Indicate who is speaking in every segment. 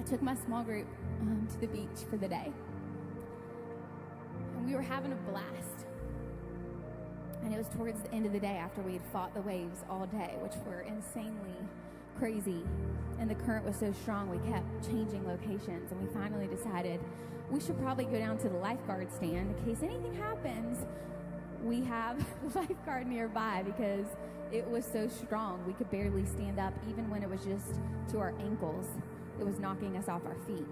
Speaker 1: took my small group to the beach for the day. And we were having a blast. And it was towards the end of the day after we had fought the waves all day, which were insanely crazy. And the current was so strong, we kept changing locations. And we finally decided we should probably go down to the lifeguard stand in case anything happens. We have a lifeguard nearby because it was so strong. We could barely stand up, even when it was just to our ankles. It was knocking us off our feet.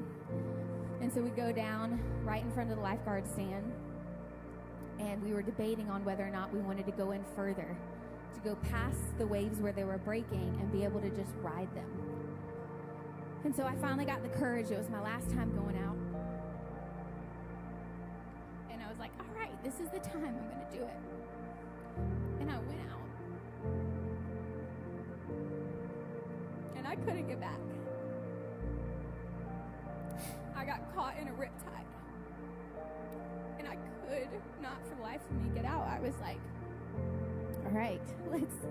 Speaker 1: And so we go down right in front of the lifeguard stand, and we were debating on whether or not we wanted to go in further, to go past the waves where they were breaking and be able to just ride them. And so I finally got the courage. It was my last time going out. And I was like, all right, this is the time I'm going to do it. And I went out. And I couldn't get back. I got caught in a riptide. And I could not for the life of me get out. I was like, all right,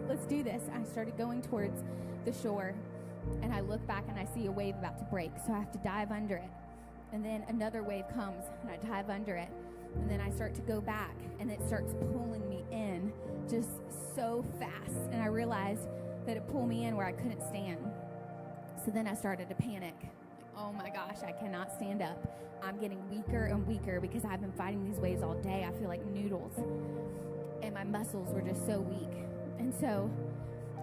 Speaker 1: let's do this. I started going towards the shore, and I look back and I see a wave about to break, so I have to dive under it. And then another wave comes, and I dive under it. And then I start to go back, and it starts pulling me in just so fast. And I realized that it pulled me in where I couldn't stand. So then I started to panic. Oh my gosh, I cannot stand up. I'm getting weaker and weaker because I've been fighting these waves all day. I feel like noodles. And my muscles were just so weak. And so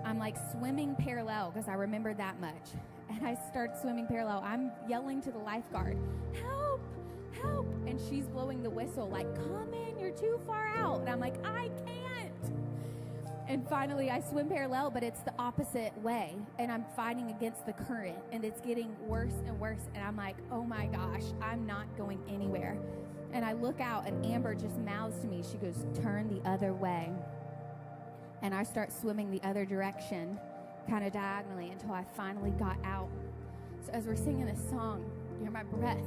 Speaker 1: I'm like swimming parallel because I remembered that much. And I start swimming parallel. I'm yelling to the lifeguard, help, help. And she's blowing the whistle like, come in, you're too far out. And I'm like, I can't. And finally, I swim parallel, but it's the opposite way. And I'm fighting against the current, and it's getting worse and worse. And I'm like, oh my gosh, I'm not going anywhere. And I look out, and Amber just mouths to me. She goes, turn the other way. And I start swimming the other direction, kind of diagonally, until I finally got out. So as we're singing this song, you're my breath,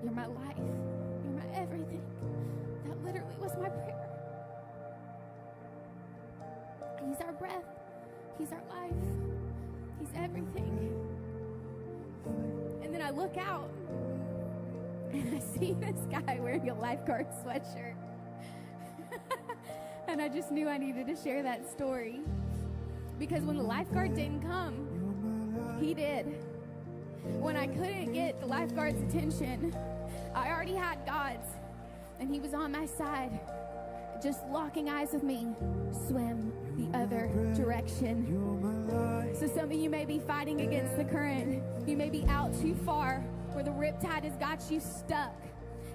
Speaker 1: you're my life, you're my everything. That literally was my prayer. He's our breath. He's our life. He's everything. And then I look out, and I see this guy wearing a lifeguard sweatshirt. And I just knew I needed to share that story. Because when the lifeguard didn't come, he did. When I couldn't get the lifeguard's attention, I already had God's. And he was on my side, just locking eyes with me. Swim the other direction. So some of you may be fighting against the current. You may be out too far where the riptide has got you stuck.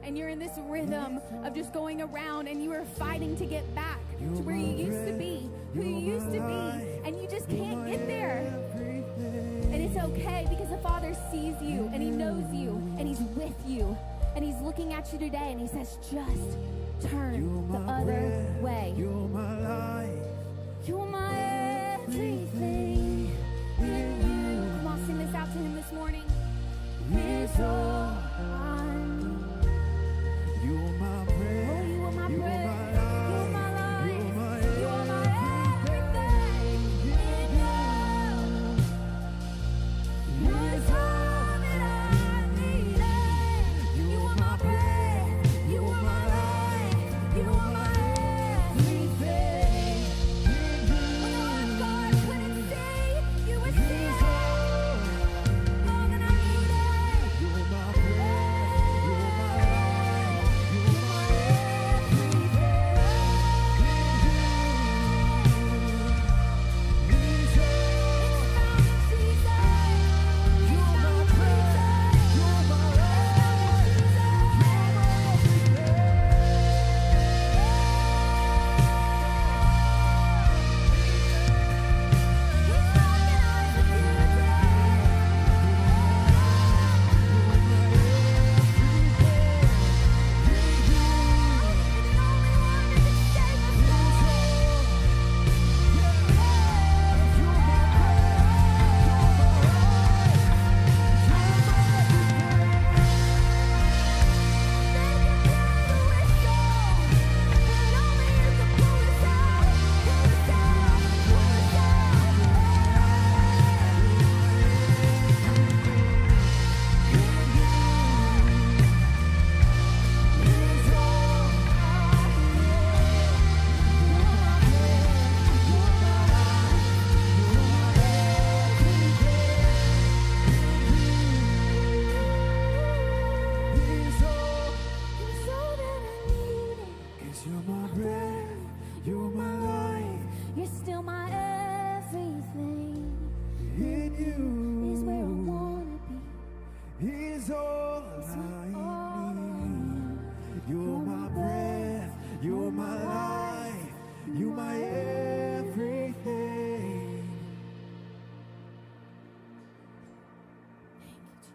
Speaker 1: And you're in this rhythm of just going around, and you are fighting to get back to where you used to be, who you used to be, and you just can't get there. And it's okay because the Father sees you, and he knows you, and he's with you, and he's looking at you today, and he says, just turn the other way.
Speaker 2: You're my life.
Speaker 1: You're my everything. Come on, sing this out to him this morning.
Speaker 2: It's all I need. You're my breath.
Speaker 1: Oh, you are my
Speaker 2: You're
Speaker 1: breath.
Speaker 2: my life.
Speaker 1: You're my life.
Speaker 2: You're my
Speaker 1: You're my everything. It's all that I need. You are my breath. You are my life. You are my everything. When the lifeguard couldn't see, you were still all that I needed.
Speaker 2: You're my breath. my